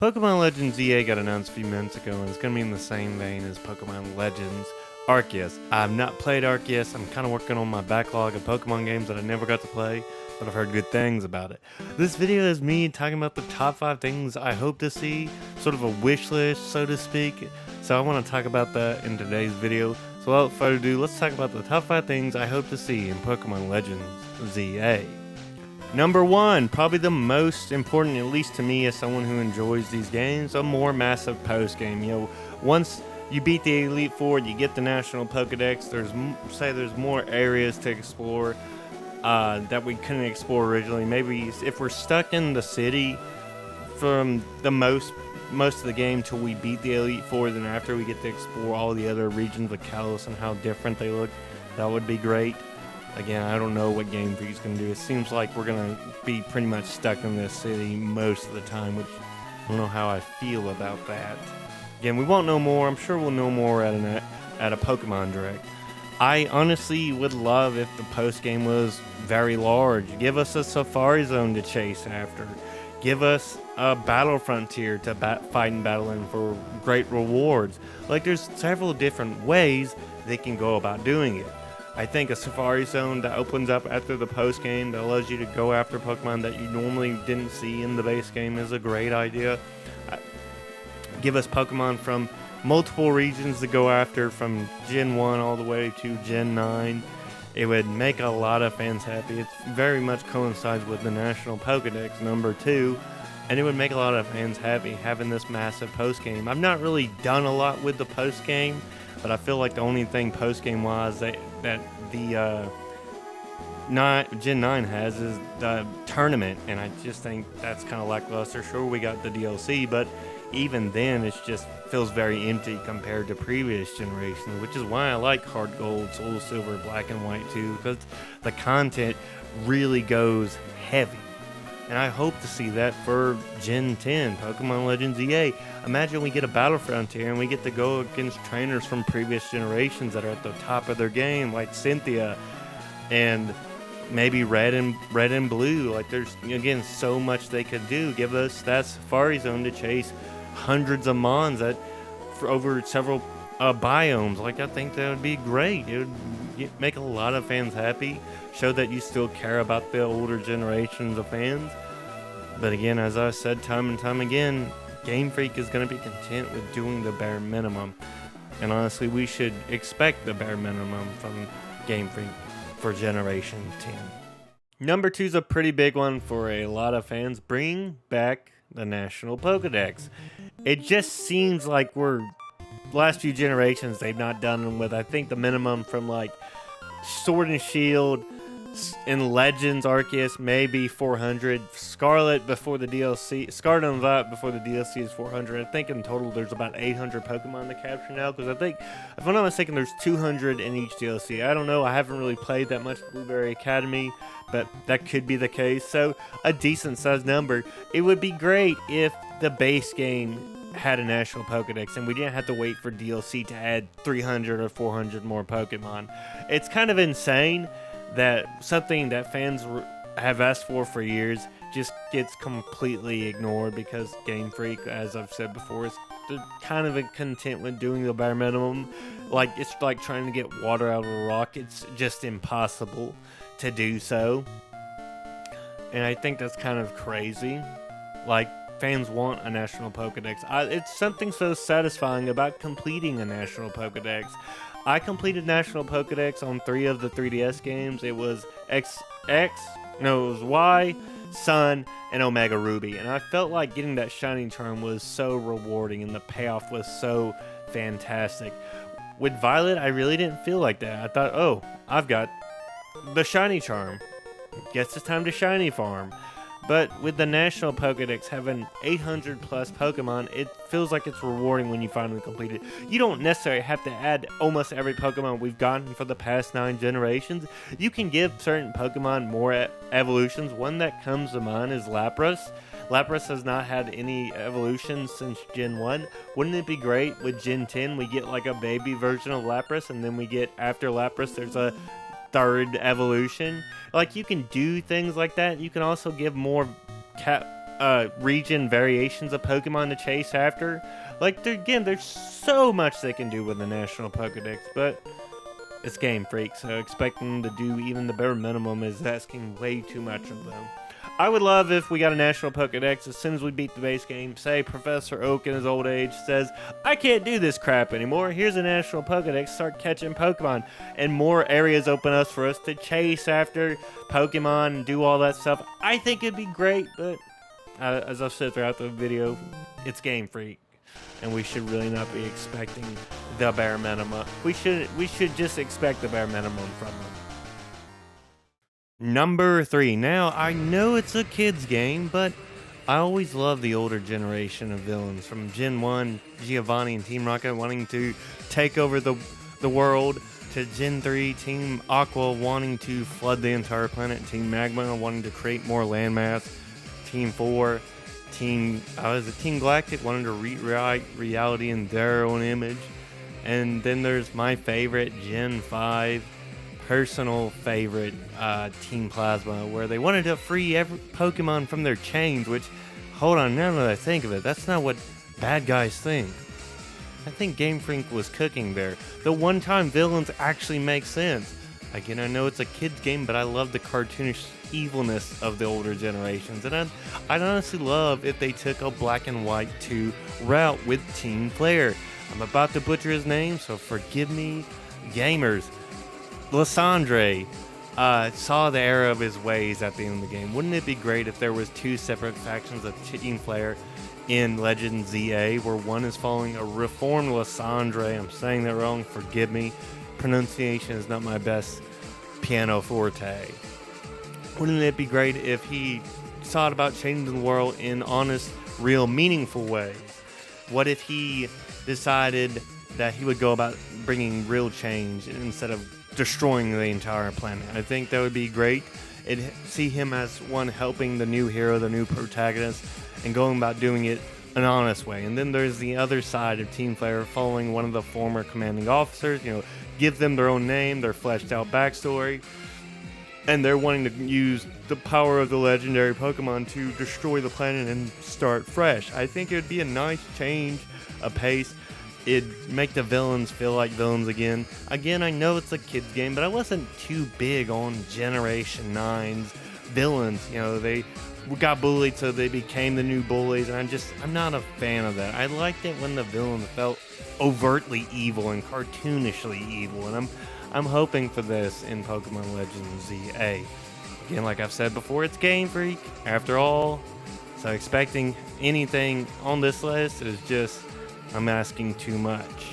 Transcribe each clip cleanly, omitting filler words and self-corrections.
Pokemon Legends EA got announced a few minutes ago, and it's going to be in the same vein as Pokemon Legends Arceus. I've not played Arceus. I'm kind of working on my backlog of Pokemon games that I never got to play, but I've heard good things about it. This video is me talking about the top 5 things I hope to see, sort of a wish list, so to speak. So I want to talk about that in today's video. So without further ado, let's talk about the top 5 things I hope to see in Pokemon Legends ZA. Number 1, probably the most important, at least to me as someone who enjoys these games, a more massive post-game. You know, once you beat the Elite Four, you get the National Pokédex, there's more areas to explore that we couldn't explore originally. Maybe if we're stuck in the city from the most of the game till we beat the Elite Four, then after we get to explore all the other regions of Kalos and how different they look, that would be great. Again, I don't know what Game Freak's going to do. It seems like we're going to be pretty much stuck in this city most of the time, which I don't know how I feel about that. Again, we won't know more. I'm sure we'll know more at a Pokemon Direct. I honestly would love if the post-game was very large. Give us a Safari Zone to chase after. Give us a Battle Frontier to fight and battle in for great rewards. Like, there's several different ways they can go about doing it. I think a Safari Zone that opens up after the post game that allows you to go after Pokemon that you normally didn't see in the base game is a great idea. Give us Pokemon from multiple regions to go after from Gen 1 all the way to Gen 9. It would make a lot of fans happy. It very much coincides with the National Pokédex number 2, and it would make a lot of fans happy having this massive post game. I've not really done a lot with the post game, but I feel like the only thing post-game wise that the Gen 9 has is the tournament, and I just think that's kind of lackluster. Sure, we got the DLC, but even then it just feels very empty compared to previous generations, which is why I like Hard Gold, Soul Silver, Black and White too, because the content really goes heavy. And I hope to see that for Gen 10, Pokemon Legends EA. Imagine we get a Battle Frontier and we get to go against trainers from previous generations that are at the top of their game, like Cynthia and maybe Red and Blue. Like, there's, again, so much they could do. Give us that Safari Zone to chase hundreds of Mons for over several biomes. Like, I think that would be great. It would make a lot of fans happy, show that you still care about the older generations of fans. But again, as I said time and time again, Game Freak is going to be content with doing the bare minimum. And honestly, we should expect the bare minimum from Game Freak for Generation 10. Number 2 is a pretty big one for a lot of fans. Bring back the National Pokédex. It just seems like last few generations they've not done them with, I think, the minimum from like Sword and Shield in Legends Arceus, maybe 400. Scarlet before the DLC, Scarlet and Violet before the DLC is 400. I think in total there's about 800 Pokemon to capture now, because I think, if I'm not mistaken, there's 200 in each DLC. I don't know, I haven't really played that much Blueberry Academy, but that could be the case. So a decent sized number. It would be great if the base game had a National Pokédex and we didn't have to wait for DLC to add 300 or 400 more Pokemon. It's kind of insane that something that fans have asked for years just gets completely ignored, because Game Freak, as I've said before, is kind of content with doing the bare minimum. Like, it's like trying to get water out of a rock. It's just impossible to do so. And I think that's kind of crazy. Like, fans want a National Pokédex. It's something so satisfying about completing a National Pokédex. I completed National Pokédex on 3 of the 3DS games. It was it was Y, Sun, and Omega Ruby. And I felt like getting that Shining Charm was so rewarding, and the payoff was so fantastic. With Violet, I really didn't feel like that. I thought, oh, I've got the Shiny Charm. Guess it's time to Shiny Farm. But with the National Pokédex having 800 plus Pokemon, it feels like it's rewarding when you finally complete it. You don't necessarily have to add almost every Pokemon we've gotten for the past 9 generations. You can give certain Pokemon more evolutions. One that comes to mind is Lapras. Lapras has not had any evolutions since Gen 1. Wouldn't it be great with Gen 10 we get like a baby version of Lapras, and then we get, after Lapras, there's a 3rd evolution? Like, you can do things like that. You can also give more region variations of Pokemon to chase after. Like, there's so much they can do with the National Pokédex, but it's Game Freak, so expecting them to do even the bare minimum is asking way too much of them. I would love if we got a National Pokédex as soon as we beat the base game. Say Professor Oak in his old age says, I can't do this crap anymore. Here's a National Pokédex, start catching Pokemon. And more areas open up for us to chase after Pokemon and do all that stuff. I think it'd be great, but as I've said throughout the video, it's Game Freak. And we should really not be expecting the bare minimum. We should just expect the bare minimum from them. Number 3. Now, I know it's a kid's game, but I always love the older generation of villains. From Gen 1, Giovanni and Team Rocket wanting to take over the world, to Gen 3, Team Aqua wanting to flood the entire planet, Team Magma wanting to create more landmass, Team 4, Team Galactic wanting to rewrite reality in their own image, and then there's my favorite, Gen 5, personal favorite, Team Plasma, where they wanted to free every Pokemon from their chains, which, hold on, now that I think of it, that's not what bad guys think. I think Game Freak was cooking there. The one-time villains actually make sense. Again, I know it's a kid's game, but I love the cartoonish evilness of the older generations, and I'd honestly love if they took a Black and White 2 route with Team Flare. I'm about to butcher his name, so forgive me, gamers. Lysandre saw the error of his ways at the end of the game. Wouldn't it be great if there was 2 separate factions of Team Flare in Legend ZA, where one is following a reformed Lysandre? I'm saying that wrong, forgive me. Pronunciation is not my best piano forte. Wouldn't it be great if he thought about changing the world in honest, real, meaningful ways? What if he decided that he would go about bringing real change instead of destroying the entire planet? I think that would be great. See him as one helping the new hero, the new protagonist, and going about doing it an honest way. And then there's the other side of Team Flare, following one of the former commanding officers, give them their own name, their fleshed out backstory, and they're wanting to use the power of the legendary Pokemon to destroy the planet and start fresh. I think it would be a nice change of pace. It'd make the villains feel like villains again. Again, I know it's a kid's game, but I wasn't too big on Generation 9's villains. They got bullied, so they became the new bullies, and I'm not a fan of that. I liked it when the villains felt overtly evil and cartoonishly evil, and I'm hoping for this in Pokemon Legends ZA. Again, like I've said before, it's Game Freak, after all, so expecting anything on this list is just, I'm asking too much.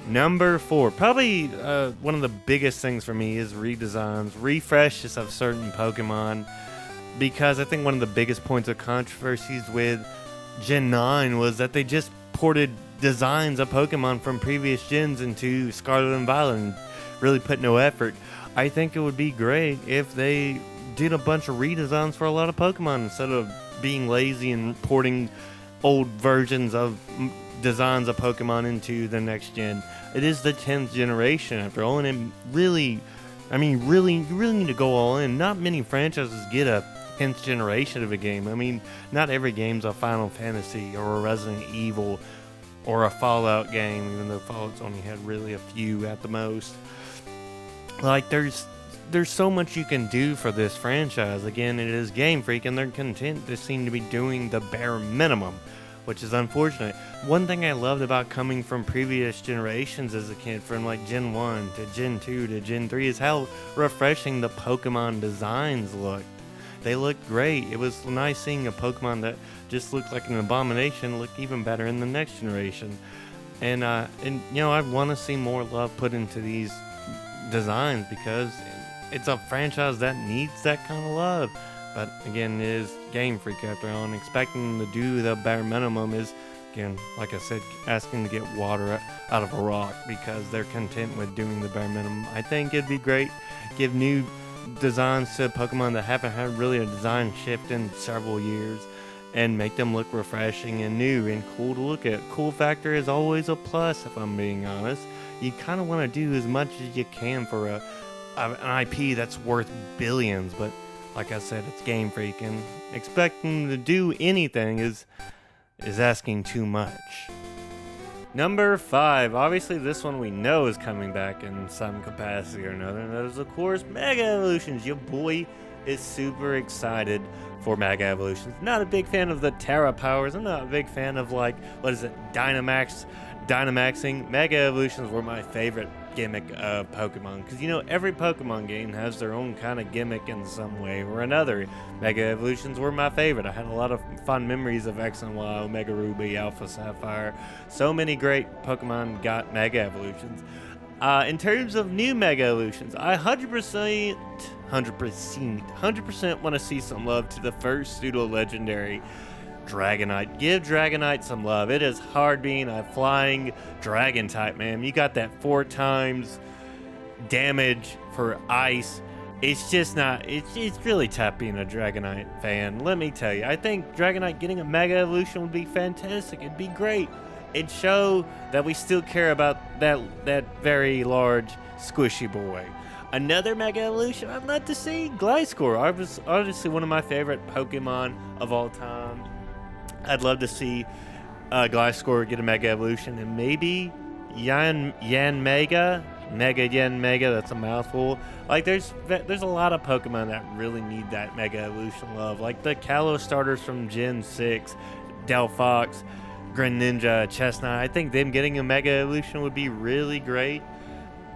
Number 4, probably one of the biggest things for me is redesigns, refreshes of certain Pokemon, because I think one of the biggest points of controversies with Gen 9 was that they just ported designs of Pokemon from previous gens into Scarlet and Violet and really put no effort. I think it would be great if they did a bunch of redesigns for a lot of Pokemon instead of being lazy and porting old versions of designs of Pokemon into the next gen. It is the 10th generation after all, and it really, you really need to go all in. Not many franchises get a 10th generation of a game. Not every game's a Final Fantasy or a Resident Evil or a Fallout game, even though Fallout's only had really a few at the most. Like, there's so much you can do for this franchise. Again, it is Game Freak, and they're content to seem to be doing the bare minimum, which is unfortunate. One thing I loved about coming from previous generations as a kid, from like Gen 1 to Gen 2 to Gen 3, is how refreshing the Pokemon designs looked. They looked great. It was nice seeing a Pokemon that just looked like an abomination look even better in the next generation. And I want to see more love put into these designs because it's a franchise that needs that kind of love. But again, it is Game Freak after all, and expecting them to do the bare minimum is, again, like I said, asking to get water out of a rock because they're content with doing the bare minimum. I think it'd be great, give new designs to Pokemon that haven't had really a design shift in several years and make them look refreshing and new and cool to look at. Cool factor is always a plus, if I'm being honest. You kind of want to do as much as you can for an IP that's worth billions, but Like I said, it's Game Freak, and expecting them to do anything is asking too much. Number 5, obviously this one we know is coming back in some capacity or another, and that is of course Mega Evolutions. Your boy is super excited for Mega Evolutions. Not a big fan of the Terra powers. I'm not a big fan of Dynamaxing. Mega Evolutions were my favorite gimmick of Pokemon, because every Pokemon game has their own kind of gimmick in some way or another. Mega Evolutions were my favorite. I had a lot of fun memories of X and Y, Omega Ruby, Alpha Sapphire. So many great Pokemon got Mega Evolutions. In terms of new Mega Evolutions, I 100% want to see some love to the first pseudo legendary Dragonite. Give Dragonite some love. It is hard being a flying dragon type, man. You got that 4 times damage for ice. It's just not, it's really tough being a Dragonite fan. Let me tell you, I think Dragonite getting a Mega Evolution would be fantastic. It'd be great. It'd show that we still care about that very large squishy boy. Another Mega Evolution I'd love to see, Gliscor. Obviously one of my favorite Pokemon of all time. I'd love to see Gliscor get a Mega Evolution, and maybe Yanmega, that's a mouthful. Like there's a lot of Pokemon that really need that Mega Evolution love, like the Kalos starters from Gen 6, Delphox, Greninja, Chestnut. I think them getting a Mega Evolution would be really great.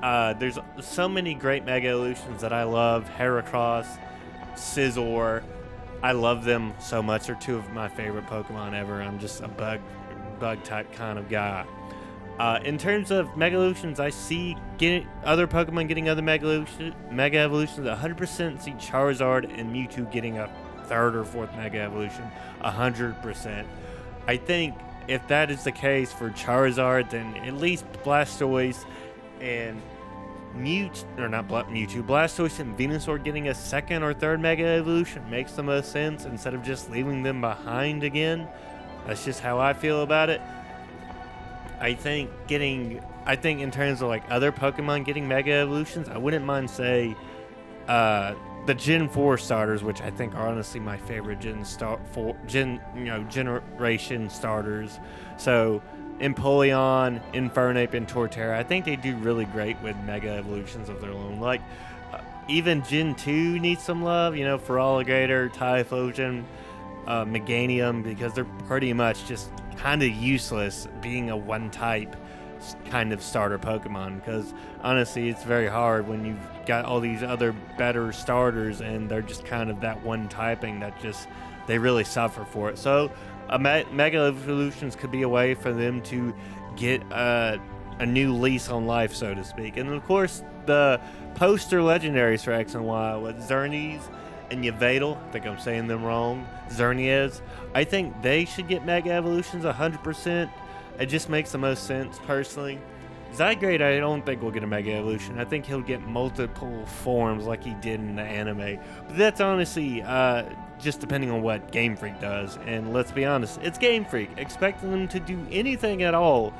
There's so many great Mega Evolutions that I love. Heracross, Scizor, I love them so much. They're 2 of my favorite Pokemon ever. I'm just a bug type kind of guy. In terms of Mega Evolutions, I see other Pokemon getting other Mega Evolutions. 100% see Charizard and Mewtwo getting a 3rd or 4th Mega Evolution. 100%. I think if that is the case for Charizard, then at least Blastoise and Blastoise and Venusaur getting a 2nd or 3rd Mega Evolution makes the most sense, instead of just leaving them behind again. That's just how I feel about it. I think in terms of other Pokemon getting Mega Evolutions, I wouldn't mind the Gen 4 starters, which I think are honestly my favorite generation starters. So Empoleon, Infernape, and Torterra, I think they do really great with Mega Evolutions of their own. Even Gen 2 needs some love, Feraligatr, Typhlosion, Meganium, because they're pretty much just kind of useless being a one-type kind of starter Pokemon, because honestly it's very hard when you've got all these other better starters and they're just kind of that one typing that just they really suffer for it. So Mega Evolutions could be a way for them to get a new lease on life, so to speak. And of course the poster legendaries for X and Y with Xerneas and Yveltal, I think I'm saying them wrong, Xerneas, I think they should get Mega Evolutions 100%. It just makes the most sense, personally. Zygrade, I don't think will get a Mega Evolution. I think he'll get multiple forms like he did in the anime. But that's honestly just depending on what Game Freak does. And let's be honest, it's Game Freak. Expecting them to do anything at all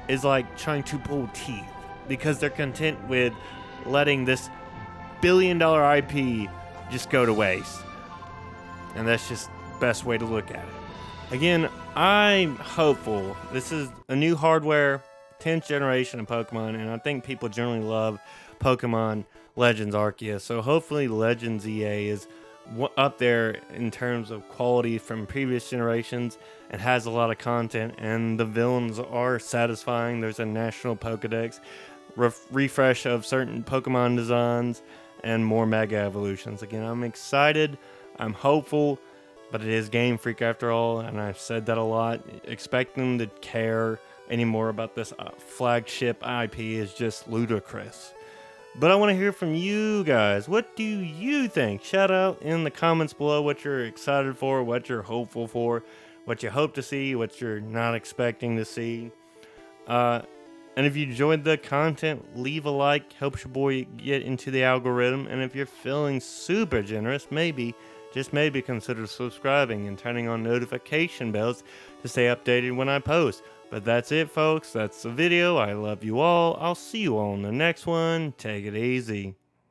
is like trying to pull teeth, because they're content with letting this billion-dollar IP just go to waste. And that's just the best way to look at it. Again, I'm hopeful. This is a new hardware, 10th generation of Pokemon, and I think people generally love Pokemon Legends Arceus. So hopefully Legends EA is up there in terms of quality from previous generations and has a lot of content, and the villains are satisfying. There's a national Pokédex, refresh of certain Pokemon designs, and more Mega Evolutions. Again, I'm excited. I'm hopeful. But it is Game Freak after all, and I've said that a lot. Expecting them to care anymore about this flagship IP is just ludicrous. But I want to hear from you guys. What do you think? Shout out in the comments below what you're excited for, what you're hopeful for, what you hope to see, what you're not expecting to see. And if you enjoyed the content, leave a like. Helps your boy get into the algorithm. And if you're feeling super generous, just maybe consider subscribing and turning on notification bells to stay updated when I post. But that's it, folks. That's the video. I love you all. I'll see you all in the next one. Take it easy.